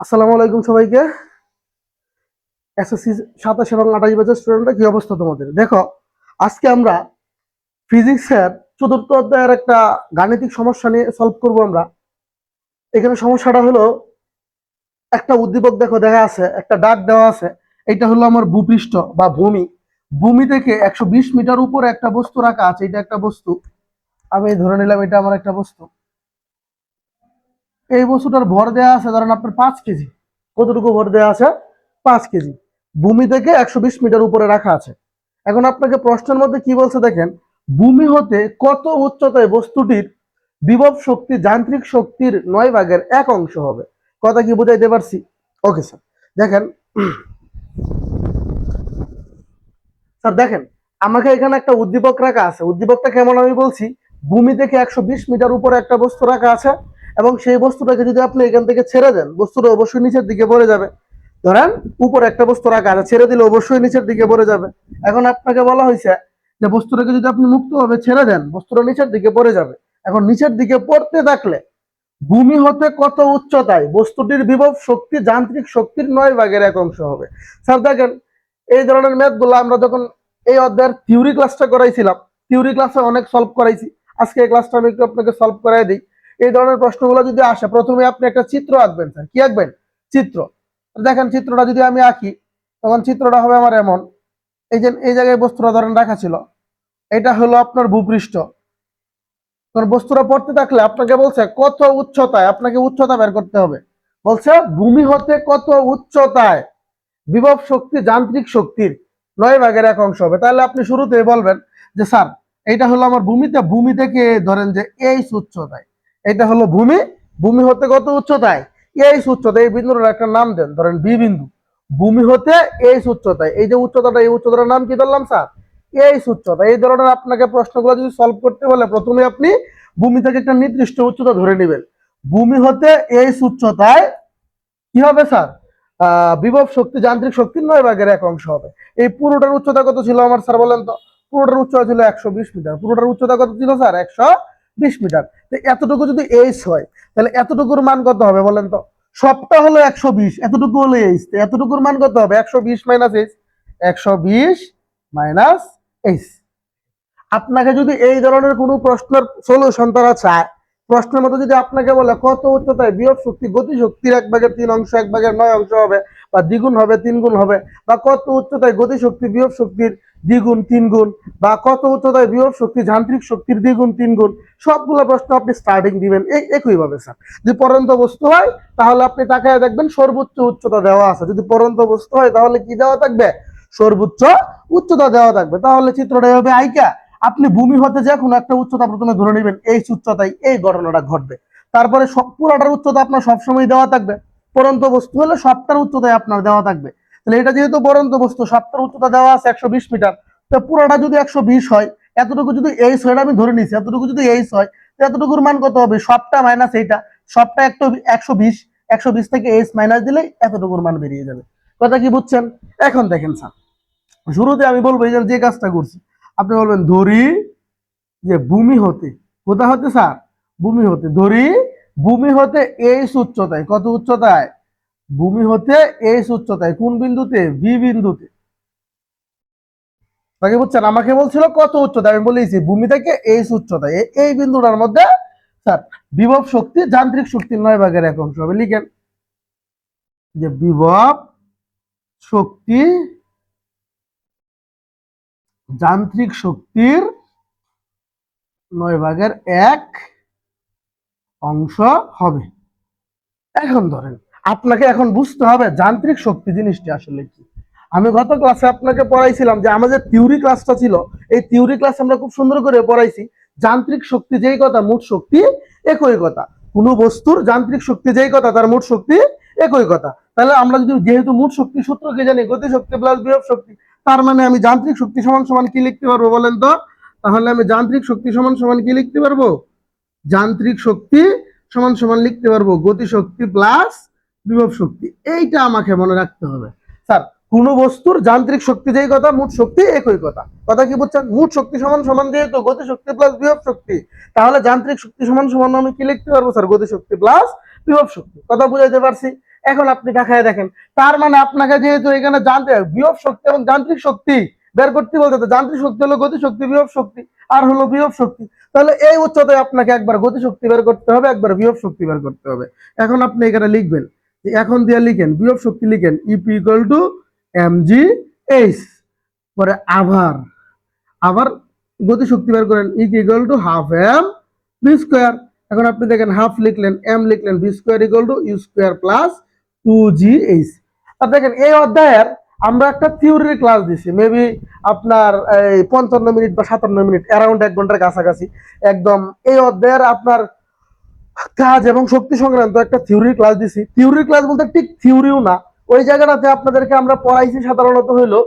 আসসালামু আলাইকুম সবাইকে। এসএসসি 27 এবং 28 ব্যাচের স্টুডেন্টরা কি অবস্থা তোমাদের? দেখো, আজকে আমরা ফিজিক্সের চতুর্থ অধ্যায়ের একটা গাণিতিক সমস্যা নিয়ে সলভ করব আমরা। এখানে সমস্যাটা হলো, একটা উদ্দীপক দেখো দেখা আছে, একটা ডাক দেওয়া আছে। এটা হলো আমার ভূপৃষ্ঠ বা ভূমি। ভূমি থেকে 120 মিটার উপরে একটা বস্তু রাখা আছে। এটা একটা বস্তু, আমি ধরে নিলাম এটা আমার একটা বস্তু। এই বস্তুটার ভর দেওয়া আছে ধরেন আপনার 5 কেজি। কতটুকু ভর দেওয়া আছে? 5 কেজি। ভূমি থেকে 120 মিটার উপরে রাখা আছে। এখন আপনাকে প্রশ্নের মধ্যে কি বলছে দেখেন, ভূমি হতে কত উচ্চতায় বস্তুটির বিভব শক্তি যান্ত্রিক শক্তির 9/1 হবে। কথা কি বুঝাইতে পারছি? Okay sir. দেখেন স্যার, দেখেন আমাকে এখানে একটা উদ্দীপক রাখা আছে। উদ্দীপকটা কেমন আমি বলছি, ভূমি থেকে 120 মিটার উপরে একটা বস্তু রাখা আছে এবং সেই বস্তুটাকে যদি আপনি এখান থেকে ছেড়ে দেন, বস্তুটা অবশ্যই নিচের দিকে পড়ে যাবে। ধরেন উপরে একটা বস্তু রাখা আছে, ছেড়ে দিলে অবশ্যই নিচের দিকে পড়ে যাবে। এখন আপনাকে বলা হয়েছে যে বস্তুটাকে যদি আপনি মুক্তভাবে ছেড়ে দেন, বস্তুটা নিচের দিকে পড়ে যাবে। এখন নিচের দিকে পড়তে থাকলে ভূমি হতে কত উচ্চতায় বস্তুটির বিভব শক্তি যান্ত্রিক শক্তির 9/1 হবে। স্যার দেখেন, এই ধরনের ম্যাথ গুলো আমরা যখন এই অধ্যায়ের থিওরি ক্লাসটা করাইছিলাম, থিওরি ক্লাসে অনেক সলভ করাইছি। আজকে এই ক্লাসটা আমি একটু আপনাকে সলভ করাই দিই। এই ধরনের প্রশ্নগুলো যদি আসে, প্রথমে আপনি একটা চিত্র আঁকবেন। স্যার কি আঁকবেন? চিত্র। দেখেন চিত্রটা যদি আমি আঁকি, তখন চিত্রটা হবে আমার এমন। এই যে এই জায়গায় বস্তুটা ধরেন রাখা ছিল, এটা হলো আপনার ভূপৃষ্ঠ। কারণ বস্তুটা পড়তে থাকলে আপনাকে বলছে কত উচ্চতায়, আপনাকে উচ্চতা বের করতে হবে। বলছে ভূমি হতে কত উচ্চতায় বিভব শক্তি যান্ত্রিক শক্তির 9/1 হবে। তাহলে আপনি শুরুতে বলবেন যে স্যার, এটা হলো আমার ভূমিতে, ভূমি থেকে ধরেন যে এই উচ্চতায়, এটা হলো ভূমি। ভূমি হতে কত উচ্চতায়? এই উচ্চতায়। এই বিন্দুর একটা নাম দেন, ধরেন বি বিন্দু। ভূমি হতে এই উচ্চতায়, এই যে উচ্চতাটা, এই উচ্চতার নাম কি ধরলাম স্যার? এই উচ্চতা। এই ধরনের আপনাকে প্রশ্নগুলো যদি সলভ করতে বলে, প্রথমে আপনি ভূমি থেকে একটা নির্দিষ্ট উচ্চতা ধরে নেবেন। ভূমি হতে এই উচ্চতায় কি হবে স্যার? বিভব শক্তি যান্ত্রিক শক্তির 9/1 হবে। এই পুরোটার উচ্চতা কত ছিল আমার স্যার বলেন তো? পুরোটার উচ্চতা ছিল 120 মিটার। পুরোটার উচ্চতা কত ছিল স্যার? 120 মিটার। তো এতটুকু যদি এইচ হয়, তাহলে এতটুকুর মান কত হবে বলেন তো? সবটা হলো 120, এতটুকু হলো এইচ। এতটুকুর মান কত হবে? 120 মাইনাস এইচ। 120 minus H. আপনাকে যদি এই ধরনের কোনো প্রশ্নের সলিউশন তারা চায়, প্রশ্নের মতো যদি আপনাকে বলে কত উচ্চতায় বিভব শক্তি গতি শক্তির 1/3 1/9 হবে, বা দ্বিগুণ হবে, 3 গুণ হবে, বা কত উচ্চতায় গতি শক্তি বিভব শক্তির দ্বিগুণ 3 গুণ, বা কত উচ্চতায় বিভব শক্তি যান্ত্রিক শক্তির দ্বিগুণ 3 গুণ, সবগুলো প্রশ্ন আপনি স্টার্টিং দিবেন এই একইভাবে স্যার। যদি পরন্ত বস্তু হয় তাহলে আপনি তাকায় দেখবেন সর্বোচ্চ উচ্চতা দেওয়া আছে। যদি পরন্ত বস্তু হয় তাহলে কি দেওয়া থাকবে? সর্বোচ্চ উচ্চতা দেওয়া থাকবে। তাহলে চিত্রটা হবে আইকা, আপনি ভূমি হতে যে কোনো একটা উচ্চতা প্রথমে ধরে নেবেন, এই উচ্চতায় এই ঘটনাটা ঘটবে। তারপরে সব পুরাটার উচ্চতা আপনার সবসময় দেওয়া থাকবে। পরন্ত বস্তু হলে সবটার উচ্চতায় আপনার দেওয়া থাকবে। তাহলে এটা যেহেতু পরন্ত বস্তু, সবটার উচ্চতা দেওয়া আছে 120 মিটার। তো পুরাটা যদি 120 হয়, এতটুকু যদি এইচ হয়, আমি ধরে নিছি এতটুকু যদি এইচ হয়, তো এতটুকুর মান কত হবে? সবটা মাইনাস এইটা। সবটা একটু 120, 120 থেকে এইচ মাইনাস দিলে এতটুকুর মান বেরিয়ে যাবে। কথা কি বুঝছেন? এখন দেখেন স্যার, শুরুতে আমি বলবো এই যে কাজটা করছি, আপনি বলবেন ধরি যে ভূমি হতে, কোথা হতে স্যার? ভূমি হতে। ধরি ভূমি হতে এই উচ্চতায়, কত উচ্চতায়? ভূমি হতে এই উচ্চতায়। কোন বিন্দুতে? বি বিন্দুতে। তাকে বুঝছেন? আমাকে বলছিল কত উচ্চতায়, আমি বলেছি ভূমি থেকে এই উচ্চতায়। এই বিন্দুটার মধ্যে স্যার বিভব শক্তি যান্ত্রিক শক্তির 9/1 হবে। লিখেন যে বিভব শক্তি যান্ত্রিক শক্তির 9/1 হবে। এখন ধরেন আপনাকে এখন বুঝতে হবে যান্ত্রিক শক্তি জিনিসটি আসলে কি। আমি গত ক্লাসে আপনাকে পড়াইছিলাম যে আমাদের থিওরি ক্লাসটা ছিল, এই থিওরি ক্লাস আমরা খুব সুন্দর করে পড়াইছি। যান্ত্রিক শক্তি যেই কথা, মোট শক্তি একই কথা। কোন বস্তুর যান্ত্রিক শক্তি যেই কথা, তার মোট শক্তি একই কথা। তাহলে আমরা যদি যেহেতু মোট শক্তি সূত্র কি জানি, গতি শক্তি প্লাস বিভব শক্তি, তার মানে আমি যান্ত্রিক শক্তি সমান সমান কি লিখতে পারবো বলেন তো? তাহলে আমি যান্ত্রিক শক্তি সমান সমান কি লিখতে পারবো? যান্ত্রিক শক্তি সমান সমান লিখতে পারবো গতি শক্তি প্লাস বিভব শক্তি। এইটা আমাকে মনে রাখতে হবে স্যার। কোন বস্তুর যান্ত্রিক শক্তি যেই কথা, মোট শক্তি একই কথা। কথা কি বুঝছেন? মোট শক্তি সমান সমান যেহেতু গতি শক্তি প্লাস বিভব শক্তি, তাহলে যান্ত্রিক শক্তি সমান সমান আমি কি লিখতে পারবো স্যার? গতি শক্তি প্লাস বিভব শক্তি। কথা বুঝাইতে পারছি? এখন আপনি দেখায় দেখেন, তার মানে আপনাকে যেহেতু এখানে জানতে বিভব শক্তি এবং যান্ত্রিক শক্তি বের করতে বলতে, যান্ত্রিক শক্তি হলো গতি শক্তি বিভব শক্তি আর হলো বিভব শক্তি, তাহলে এই উচ্চতায় আপনাকে একবার গতি শক্তি বের করতে হবে, একবার বিভব শক্তি বের করতে হবে। এখন আপনি এখানে লিখবেন, এখন দিয়ে লিখেন বিভব শক্তি লিখেন EP equal to mg h, পরে আবার আবার গতি শক্তি বের করেন E equal to half M V square. এখন আপনি দেখেন হাফ লিখলেন, এম লিখলেন, V square equal to U square plus 2gh। আর দেখেন এই অধ্যায়ের আমরা একটা থিওরির ক্লাস দিছি, মেবি আপনার এই 55 মিনিট বা 57 মিনিট, অ্যারাউন্ড 1 ঘন্টার কাছাকাছি একদম। এই অধ্যায়ের আপনার কাজ এবং শক্তি সংক্রান্ত একটা থিওরির ক্লাস দিছি। থিওরির ক্লাস বলতে ঠিক থিওরিও না, ওই জায়গাটাতে আপনাদেরকে আমরা পড়াইছি সাধারণত হইলো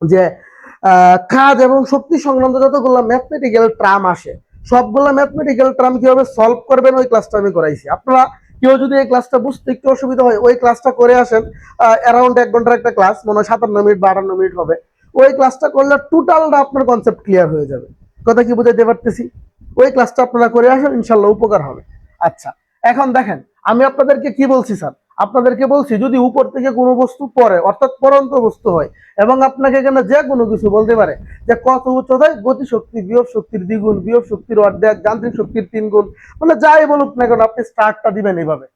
যে কাজ এবং শক্তি সংক্রান্ত যতগুলো ম্যাথমেটিক্যাল ট্রাম আসে, সবগুলো ম্যাথমেটিক্যাল ট্রাম কিভাবে সলভ করবেন ওই ক্লাসটা আমি করাইছি। আপনারা কেউ যদি এই ক্লাসটা বুঝতে একটু অসুবিধা হয়, ওই ক্লাসটা করে আসেন, অ্যারাউন্ড 1 ঘন্টার একটা ক্লাস, মনে হয় 57 মিনিট বা 58 মিনিট হবে। ওই ক্লাসটা করলে টোটালটা আপনার কনসেপ্ট ক্লিয়ার হয়ে যাবে। কথা কি বুঝাইতে পারতেছি? ওই ক্লাসটা আপনারা করে আসেন, ইনশাল্লাহ উপকার হবে। আচ্ছা, এখন দেখেন আমি আপনাদেরকে কি বলছি স্যার, আপনাদেরকে বলছি যদি উপর থেকে কোনো বস্তু পড়ে, অর্থাৎ পড়ন্ত বস্তু হয়, এবং আপনাকে এখানে যে কোনো কিছু বলতে পারে যে কত উচ্চতায় গতি শক্তি বিভব শক্তির দ্বিগুণ, বিভব শক্তির অর্ধেক, যান্ত্রিক শক্তির 3 গুণ, মানে যাই বলুক না কেন আপনি স্টার্টটা দিবেন এইভাবে।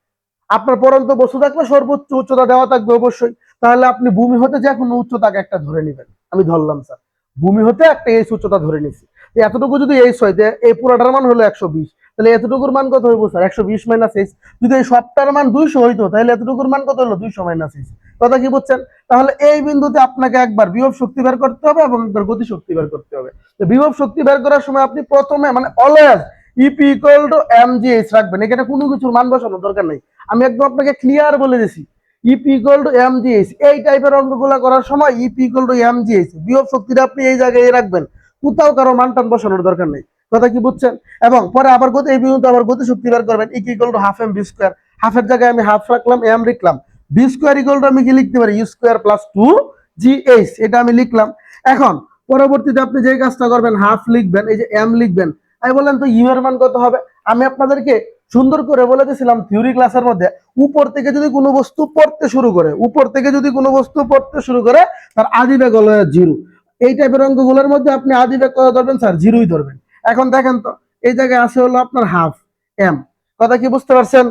আপনার পড়ন্ত বস্তু থাকলে সর্বোচ্চ উচ্চতা দেওয়া থাকবে অবশ্যই, তাহলে আপনি ভূমি হতে যে কোনো উচ্চতাকে একটা ধরে নেবেন। আমি ধরলাম স্যার ভূমি হতে একটা এইচ উচ্চতা ধরে নিছি, এতটুকু যদি এইচ হয়, এই পুরোটার মান হলো 120, তাহলে এতটুকুর মান কত হইব স্যার? 120 minus H. যদি এই সবটার মান 200 হইতো, তাহলে এতটুকুর মান কত হলো? 200 মাইনাস এইচ। কথা কি বুঝছেন? তাহলে এই বিন্দুতে আপনাকে একবার বিভব শক্তি বের করতে হবে এবং একবার গতি শক্তি বের করতে হবে। তো বিভব শক্তি বের করার সময় আপনি প্রথমে মানে always E P equal two mgh রাখবেন, এখানে কোনো কিছুর মান বসানোর দরকার নেই, আমি একদম আপনাকে ক্লিয়ার বলে দিছি। ইপি ইকুয়াল টু mgh, এই টাইপের অঙ্কগুলো করার সময় ইপি ইকুয়াল টু mgh, বিভব শক্তিটা আপনি এই জায়গায় রাখবেন, কোথাও কারো মান টান বসানোর দরকার নেই। কথা কি বুঝছেন? এবং পরে আবার গতি, এই বিন্দুতে আবার গতি শক্তি বের করবেন E equal to half M V square, হাফের জায়গায় আমি হাফ রাখলাম, এম লিখলাম, বি স্কোয়ার ইকুয়াল টু আমি কি লিখতে পারি? ইউ স্কোয়ার প্লাস 2gh, এটা আমি লিখলাম। এখন পরবর্তীতে আপনি যে কাজটা করবেন, হাফ লিখবেন, এই যে এম লিখবেন। আমি বললেন তো ইউ এর মান কত হবে? আমি আপনাদেরকে সুন্দর করে বলে দিয়েছিলাম থিওরি ক্লাসের মধ্যে, উপর থেকে যদি কোনো বস্তু পড়তে শুরু করে, উপর থেকে যদি কোনো বস্তু পড়তে শুরু করে, তার আদি বেগ হলো 0। এই টাইপের অঙ্কগুলোর মধ্যে আপনি আদি বেগ কত ধরবেন স্যার? 0ই ধরবেন। এখন দেখেন তো এই জায়গায় আছে হলো আপনার হাফ এম। কথা কি বুঝতে পারছেন?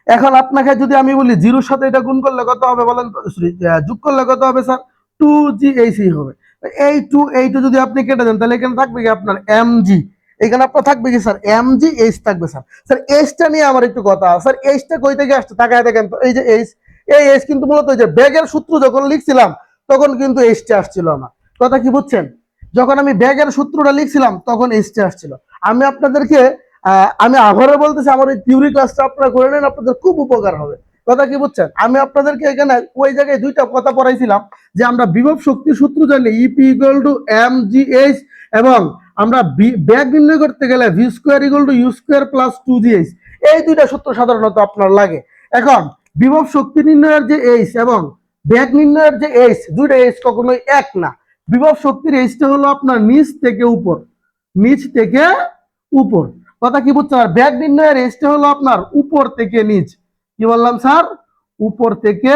এখন আপনাকে যদি আমি বলি 0-র সাথে এটা গুণ করলে কত হবে বলেন তো, যোগ করলে কত হবে স্যার? 2gh হবে। এই 2 যদি আপনি কেটে দেন, তাহলে এখানে থাকবে কি আপনার mg, এখানে আপনার থাকবে কি স্যার? mgh থাকবে স্যার। স্যার এইচটা নিয়ে আমার একটু কথা, স্যার এইচটা কই থেকে আসছে তাকায় দেখেন তো, এই যে এইচ, এই এইচ কিন্তু মূলত ওই যে বেগের সূত্র যখন লিখছিলাম তখন কিন্তু এইচটা আসছিল না। কথা কি বুঝছেন? যখন আমি বেগের সূত্রটা লিখছিলাম তখন এইচটা আসছিল। আমি আপনাদেরকে আমি আবারও বলতেছি, আমার এই থিওরি ক্লাসটা আপনারা করে নেন, আপনাদের খুব উপকার হবে। কথা কি বুঝছেন? আমি আপনাদেরকে এখানে ওই জায়গায় দুইটা কথা পড়াইছিলাম যে আমরা বিভব শক্তির সূত্র জানি ইপি ইকুয়াল টু mgh, এবং আমরা বেগ নির্ণয় করতে গেলে V square equal to U square plus 2gh, এই দুইটা সূত্র সাধারণত আপনার লাগে। এখন বিভব শক্তি নির্ণয়ের যে এইচ এবং বেগ নির্ণয়ের যে এইচ, দুইটা এইচ কখনোই এক না। বিভব শক্তির এইচটা হলো আপনার নিচ থেকে উপর, নিচ থেকে উপর। কথা কি বুঝছেন? আর বেগ নির্ণয়ের এইচটা হলো আপনার উপর থেকে নিচ। কি বললাম স্যার? উপর থেকে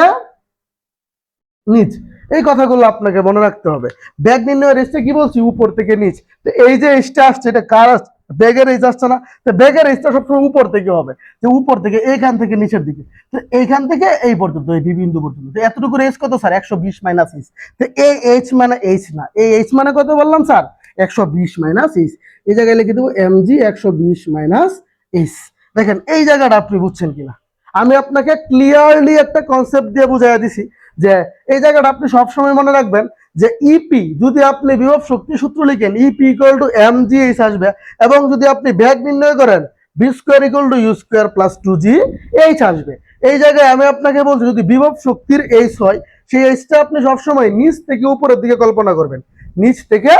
নিচ। এই কথাগুলো আপনাকে মনে রাখতে হবে। বেগ নির্ণয়ের এইচটা কি বলছি? উপর থেকে নিচ। তো এই যে এইচটা আসছে, এটা কার আসছে? বেগের এইচ আসছে না? তো বেগের এইচটা সবসময় উপর থেকে হবে, যে উপর থেকে, এইখান থেকে নিচের দিকে। তো এইখান থেকে এই পর্যন্ত, এই বিন্দু পর্যন্ত। তো এতটুকু এইচ কত স্যার? 120 minus H. তো এই এইচ মানে এইচ না, এই এইচ মানে কত বললাম স্যার? 120 minus H. এই জায়গায় লিখে দেবো mg 120 মাইনাস এইচ। দেখেন এই জায়গাটা আপনি বুঝছেন কিনা? আমি আপনাকে ক্লিয়ারলি একটা কনসেপ্ট দিয়ে বুঝাই দিছি যে এই জায়গাটা আপনি সবসময় মনে রাখবেন যে ইপি, যদি আপনি বিভব শক্তি সূত্র লিখেন ইপি ইকুয়াল টু mgh আসবে, এবং যদি আপনি বেগ নির্ণয় করেন V square equal to U square plus 2gh আসবে। এই জায়গায় আমি আপনাকে বলছি যদি বিভব শক্তির এইচ হয়, সেই এইচটা আপনি সবসময় নিচ থেকে উপরের দিকে কল্পনা করবেন, নিচ থেকে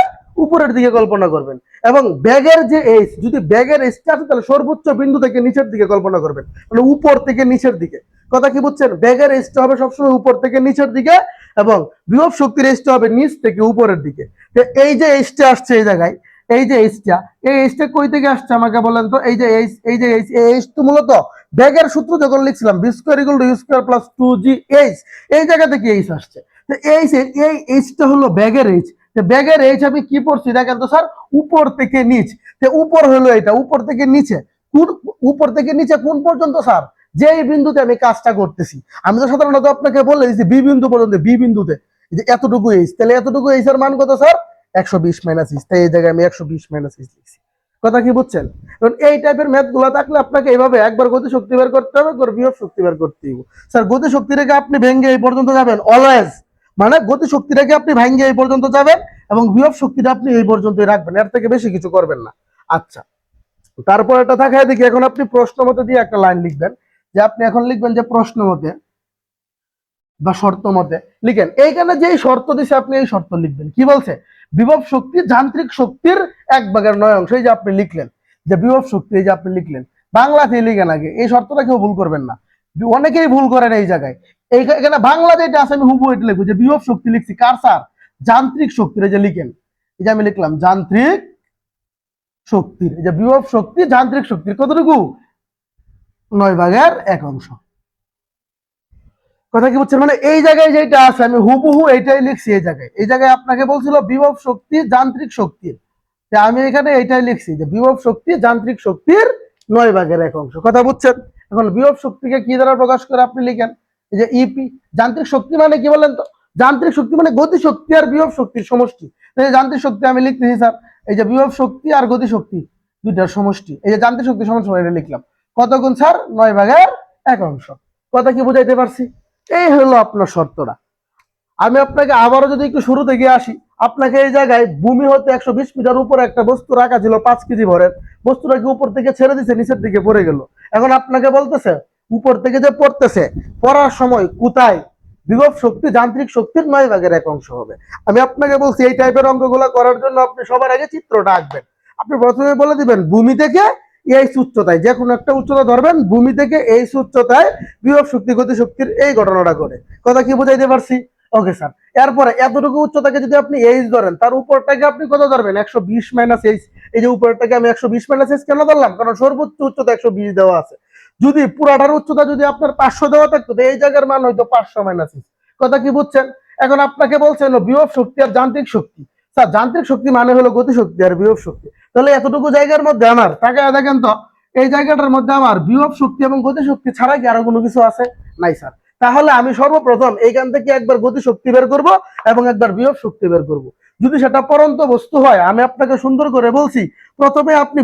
উপরের দিকে কল্পনা করবেন। এবং ব্যাগের যে এইচ, যদি ব্যাগের এইচটা আছে তাহলে সর্বোচ্চ বিন্দু থেকে নিচের দিকে কল্পনা করবেন, মানে উপর থেকে নিচের দিকে। কথা কি বুঝছেন? ব্যাগের এইচটা হবে সবসময় উপর থেকে নিচের দিকে, এবং বিভব শক্তির এইচটা হবে নিচ থেকে উপরের দিকে। তো এই যে এইচটা আসছে এই জায়গায়, এই যে এইচটা, এই এইচটা কই থেকে আসছে আমাকে বলেন তো? এই যে এইচ, এই যে এইচ, এই এইচ তো মূলত ব্যাগের সূত্র যখন লিখছিলাম V square equal to U square plus 2gh, এই জায়গা থেকে এইচ আসছে। তো এই এইচটা হলো ব্যাগের এইচ। ব্যাগের এইচ আমি কি পড়ছি দেখেন তো স্যার, উপর থেকে নিচ। উপর হলো এটা, উপর থেকে নিচে। উপর থেকে নিচে কোন পর্যন্ত স্যার? যেই বিন্দুতে আমি কাজটা করতেছি। আমি তো সাধারণত আপনাকে বলে দিচ্ছি বি বিন্দু পর্যন্ত, বি বিন্দুতে যে এতটুকু এইচ, তাহলে এতটুকু এইচ এর মান কত স্যার? 120 minus H. তাই এই জায়গায় আমি 120 মাইনাস এইচ লিখছি। কথা কি বুঝছেন? কারণ এই টাইপের ম্যাথ গুলো থাকলে আপনাকে এইভাবে একবার গতি শক্তি বের করতে হবে, একবার বিভব শক্তি বের করতে হবে। স্যার গতি শক্তি রেখে আপনি ভেঙে এই পর্যন্ত যাবেন অলওয়েজ, মানে গতি শক্তি রেখে আপনি ভাঙ্গে এই পর্যন্ত যাবেন এবং বিভব শক্তিটা আপনি এই পর্যন্তই রাখবেন, এর থেকে বেশি কিছু করবেন না। আচ্ছা, তারপর এটা থাকে দেখি, এখন আপনি প্রশ্ন মতে দিয়ে একটা লাইন লিখবেন, যে আপনি এখন লিখবেন যে প্রশ্ন মতে বা শর্ত মতে লিখেন। এইখানে যে শর্ত দিছে আপনি এই শর্ত লিখবেন। কি বলছে? বিভব শক্তি যান্ত্রিক শক্তির 1/9 এই যে আপনি লিখলেন যে বিভব শক্তি, এই যে আপনি লিখলেন বাংলাতে লিখেন আগে, এই শর্তটা কেউ ভুল করবেন না, অনেকেই ভুল করেন এই জায়গায়। এখানে বাংলা যেটা আছে আমি হুবহু এটা লিখবো যে বিভব শক্তি লিখছি কার স্যার? যান্ত্রিক শক্তির। এই যে লিখেন, এই যে আমি লিখলাম যান্ত্রিক শক্তির, এই যে বিভব শক্তি যান্ত্রিক শক্তির কতটুকু? 9/1। কথা কি বুঝছেন? মানে এই জায়গায় যেটা আছে আমি হুবহু এইটাই লিখছি। এই জায়গায় আপনাকে বলছিল বিভব শক্তি যান্ত্রিক শক্তির, আমি এখানে এইটাই লিখছি যে বিভব শক্তি যান্ত্রিক শক্তির 9/1। কথা বুঝছেন? এখন বিভব শক্তিকে কি দ্বারা প্রকাশ করে আপনি লিখেন, এই যে ইপি। যান্ত্রিক শক্তি মানে কি বলেন তো? যান্ত্রিক শক্তি মানে গতি শক্তি আর বিভব শক্তির সমষ্টি। যান্ত্রিক শক্তি আমি লিখতেছি স্যার, এই যে বিভব শক্তি আর গতি শক্তি দুইটার সমষ্টি। এই যে যান্ত্রিক শক্তি সমষ্টি এটা লিখলাম। কত গুণ স্যার? 9/1। কথা কি বুঝাইতে পারছি? এই হলো আপনার শর্তটা। আমি আপনাকে আবারও যদি একটু শুরু থেকে আসি, আপনাকে এই জায়গায় ভূমি হতে 120 মিটার উপরে একটা বস্তু রাখা ছিল 5 কেজি ভরের, বস্তুটাকে উপর থেকে ছেড়ে দিচ্ছে, নিচের দিকে পড়ে গেল। এখন আপনাকে বলতেছে উপর থেকে যে পড়তেছে, পড়ার সময় কোথায় বিভব শক্তি যান্ত্রিক শক্তির 9/1 হবে। আমি আপনাকে বলছি এই টাইপের অঙ্কগুলো করার জন্য আপনি সবার আগে চিত্রটা আঁকবেন। আপনি প্রথমে বলে দিবেন ভূমি থেকে এই উচ্চতায়, যে কোনো একটা উচ্চতা ধরবেন, ভূমি থেকে এই উচ্চতায় বিভব শক্তি গতি শক্তির এই ঘটনাটা করে। কথা কি বুঝাইতে পারছি? Okay sir. এরপরে এতটুকু উচ্চতাকে যদি আপনি এইচ ধরেন, তার উপরটাকে আপনি কত ধরবেন? 120 মাইনাস এইচ। এই যে উপরটাকে আমি 120 মাইনাস এইচ কেন ধরলাম? কারণ সর্বোচ্চ উচ্চতা 120 দেওয়া আছে। যদি পুরাটার উচ্চতা যদি আপনার 500 দেওয়া থাকতো, এই জায়গার মান হয়তো 500 মাইনাস এইচ। কথা কি বুঝছেন? এখন আপনাকে বলছেন বিভব শক্তি আর যান্ত্রিক শক্তি। স্যার যান্ত্রিক শক্তি মানে হলো গতি শক্তি আর বিভব শক্তি। তাহলে এতটুকু জায়গার মধ্যে আমার তাকায় দেখেন তো, এই জায়গাটার মধ্যে আমার বিভব শক্তি এবং গতি শক্তি ছাড়া কি আরো কোনো কিছু আছে? নাই স্যার। তাহলে আমি সর্বপ্রথম এইখান থেকে একবার গতি শক্তি বের করব এবং একবার বিভব শক্তি বের করব। যদি সেটা পরন্ত বস্তু হয়, আমি আপনাকে সুন্দর করে বলছি, প্রথমে আপনি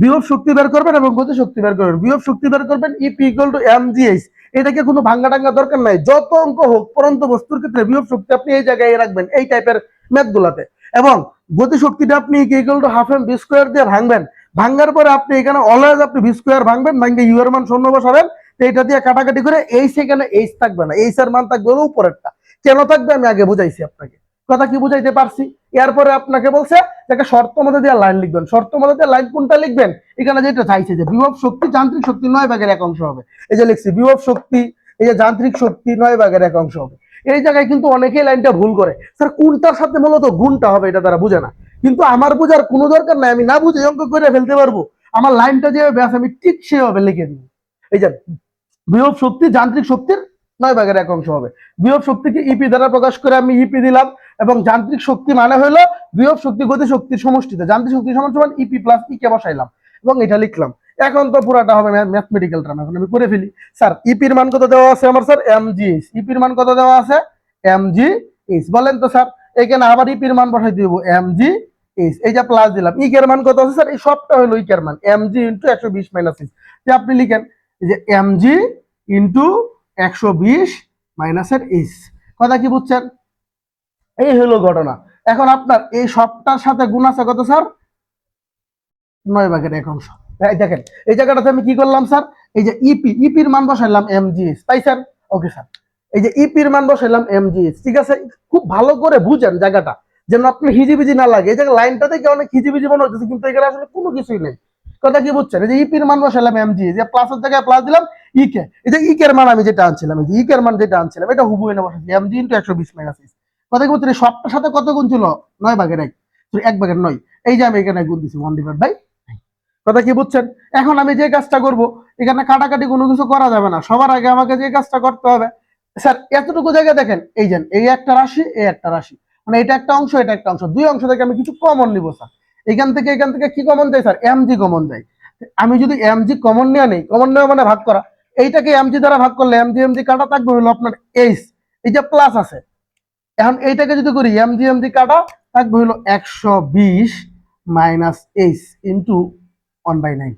বিভব শক্তি বের করবেন এবং গতি শক্তি বের করবেন। বিভব শক্তি বের করবেন ইপি ইকুয়াল টু mgh। এটাকে কোনো ভাঙ্গা টাঙ্গা দরকার নাই, যত অঙ্ক হোক পরন্ত বস্তুর ক্ষেত্রে বিভব শক্তি আপনি এই জায়গায় রাখবেন এই টাইপের ম্যাথ গুলাতে। এবং গতি শক্তিটা আপনি equal to half M V square দিয়ে ভাঙবেন। ভাঙ্গার পরে আপনি এখানে অলওয়েজ আপনি ভি স্কোয়ার ভাঙবেন, ভাঙ্গে ইউ এর মান শূন্য বসাবেন। এটা দিয়ে কাটাকাটি করে এইচ, এখানে এইচ থাকবে না, এইচ এর মান থাকবে হলো উপরেরটা। কেন থাকবে আমি আগে বুঝাইছি আপনাকে। কথা কি বুঝাইতে পারছি? এরপরে আপনাকে বলছে যে শর্ত মধ্যে দিয়ে লাইন লিখবেন। শর্ত মধ্যে দিয়ে লাইন কোনটা লিখবেন? এখানে যেটা চাইছে যে বিভব শক্তি যান্ত্রিক শক্তি 9/1 হবে। এই যে লিখছি বিভব শক্তি, এই যে যান্ত্রিক শক্তি 9/1 হবে। এই জায়গায় কিন্তু অনেকেই লাইনটা ভুল করে, স্যার কোনটার সাথে মূলত গুণটা হবে এটা তারা বুঝে না। কিন্তু আমার বুঝার কোনো দরকার নাই, আমি না বুঝে অঙ্ক করে ফেলতে পারবো। আমার লাইনটা যেভাবে আছে আমি ঠিক সেভাবে লিখে দিব। এই যে বিভব শক্তি যান্ত্রিক শক্তির 9/1 হবে। বিভব শক্তিকে ইপি দ্বারা প্রকাশ করে আমি ইপি দিলাম, এবং যান্ত্রিক শক্তি মানে হলো বিভব শক্তি গতি শক্তির সমষ্টিতে। যান্ত্রিক শক্তি সমান সমান ইপি প্লাস ই কে বসাইলাম এবং এটা লিখলাম। এখন তো পুরাটা হবে ম্যাথমেটিক্যাল টার্ম, এখন আমি করে ফেলি। স্যার ইপির মান কত দেওয়া আছে আমার? Sir mgh। ইপির মান কত দেওয়া আছে? mgh। বলেন তো স্যার, এখানে আবার ইপির মান বসাই দিব mgh। এই যে প্লাস দিলাম, ই এর মান কত আছে স্যার? এই সবটা হলো ই এর মান mg ইনটু 120 মাইনাস এইচ। যে আপনি লিখেন যে mg ইন্টু 120 মাইনাসের এইচ। কথা কি বুঝছেন? এই হলো ঘটনা। এখন আপনার এই সবটার সাথে গুণ আছে কত স্যার? 9/1। দেখেন এই জায়গাটাতে আমি কি করলাম স্যার, এই যে ইপির মান বসাইলাম mgh, তাই স্যার? ওকে স্যার, এই যে ইপির মান বসাইলাম mgh। ঠিক আছে, খুব ভালো করে বুঝেন জায়গাটা, যেন আপনি হিজিবিজি না লাগে। এই জায়গায় লাইনটা থেকে অনেক হিজিবিজি মনে হচ্ছে, কিন্তু এখানে আসলে কোনো কিছুই নেই। কথা কি বুঝছেন? এই যে ইপির মান বসাইলাম mgh, যে প্লাসের জায়গায় প্লাস দিলাম ইকে। এই যে ইকের মান আমি যেটা আনছিলাম, এই যে ইকের মান যেটা আনছিলাম এটা হুবহু এনে বসাইছি mg ইনটু 120 মাইনাস এইচ। কথা কি বুঝছেন? সবটার সাথে কত গুণ ছিল? 9/1, 1/9। এই যে আমি এখানে গুণ দিছি 1/9। কথা কি বুঝছেন? এখন আমি যে কাজটা করব, এখানে কাটাকাটি কোনো কিছু করা যাবে না, সবার আগে আমাকে যে কাজটা করতে হবে, স্যার এতটুকু জায়গা দেখেন, এই যে এই একটা রাশি, এই একটা রাশি, মানে এটা একটা অংশ, এটা একটা অংশ, দুই অংশ থেকে আমি কিছু কমন নিব স্যার। এখান থেকে কি কমন যায় স্যার? এমজি কমন যায়। আমি যদি এমজি কমন নেওয়া নেই, কমন নেওয়া মানে ভাগ করা, এইটাকে এমজি দ্বারা ভাগ করলে এমজি এমজি কাটা থাকবে হলো আপনার এইচ, এই যে প্লাস আছে। এখন এইটাকে যদি করি এমজি এমজি কাটা থাকবে হলো 120 মাইনাস এইচ ইন্টু 1/9।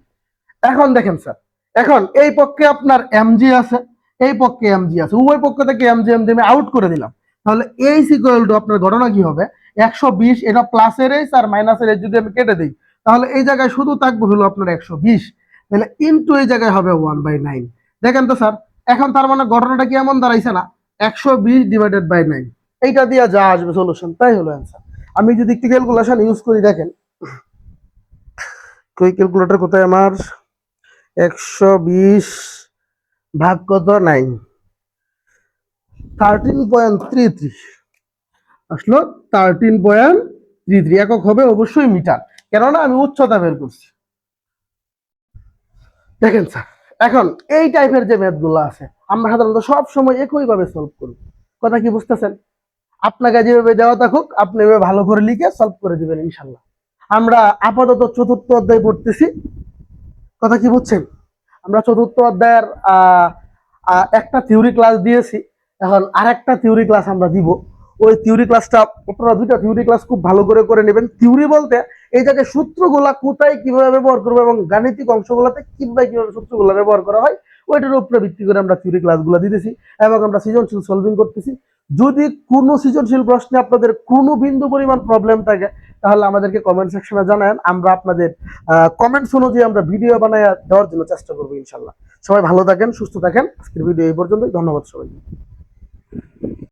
এখন দেখেন স্যার, এখন এই পক্ষে আপনার এমজি আছে, এই পক্ষে এমজি আছে, উভয় পক্ষ থেকে এমজি এমজি আমি আউট করে দিলাম। তাহলে এইচ ইকুয়াল টু আপনার ঘটনা কি হবে? 120, এটা প্লাসের এইচ আর মাইনাসের এইচ যদি আমি কেটে দিই, তাহলে এই জায়গায় শুধু থাকবে হলো আপনার 120, তাহলে ইন্টু এই জায়গায় হবে 1/9। দেখেন তো স্যার, এখন তার মানে ঘটনাটা কি এমন দাঁড়াইছে না? 120 ডিভাইডেড বাই 9, এইটা দিয়ে যা আসবে সলিউশন তাই হলো অ্যান্সার। আমি যদি একটু ক্যালকুলেশন ইউজ করি, দেখেন কই ক্যালকুলেটর কোথায় আমার? 120 ভাগ কত? 9, 13.33 আসলো। 13.33 একক হবে অবশ্যই মিটার, কেননা আমি উচ্চতা বের করছি। দেখেন স্যার, এখন এই টাইপের যে ম্যাথ গুলো আছে আমরা সাধারণত সব সময় একই ভাবে সলভ করি। কথা কি বুঝতেছেন? আপনাকে যেভাবে দেওয়া থাকুক আপনি এভাবে ভালো করে লিখে সলভ করে দিবেন ইনশাল্লাহ। আমরা আপাতত চতুর্থ অধ্যায় পড়তেছি। কথা কি বুঝছেন? আমরা চতুর্থ অধ্যায়ের একটা থিওরি ক্লাস দিয়েছি, এখন আরেকটা থিওরি ক্লাস আমরা দিব। ওই থিওরি ক্লাসটা আপনারা দুইটা থিওরি ক্লাস খুব ভালো করে নেবেন। থিওরি বলতে এই জায়গায় সূত্রগুলা কোথায় কিভাবে ব্যবহার করবো এবং গাণিতিক অংশগুলোতে কিভাবে সূত্রগুলো ব্যবহার করা হয়, ওইটার উপরে ভিত্তি করে আমরা থিওরি ক্লাসগুলো দিতেছি এবং আমরা সৃজনশীল সলভিং করতেছি। যদি কোনো সৃজনশীল প্রশ্নে আপনাদের কোনো বিন্দু পরিমাণ প্রবলেম থাকে তাহলে আমাদেরকে কমেন্ট সেকশনে জানান, আমরা আপনাদের কমেন্টস অনুযায়ী আমরা ভিডিও বানায় দেওয়ার জন্য চেষ্টা করবো ইনশাল্লাহ। সবাই ভালো থাকেন, সুস্থ থাকেন। আজকের ভিডিও এই পর্যন্তই। ধন্যবাদ সবাইকে।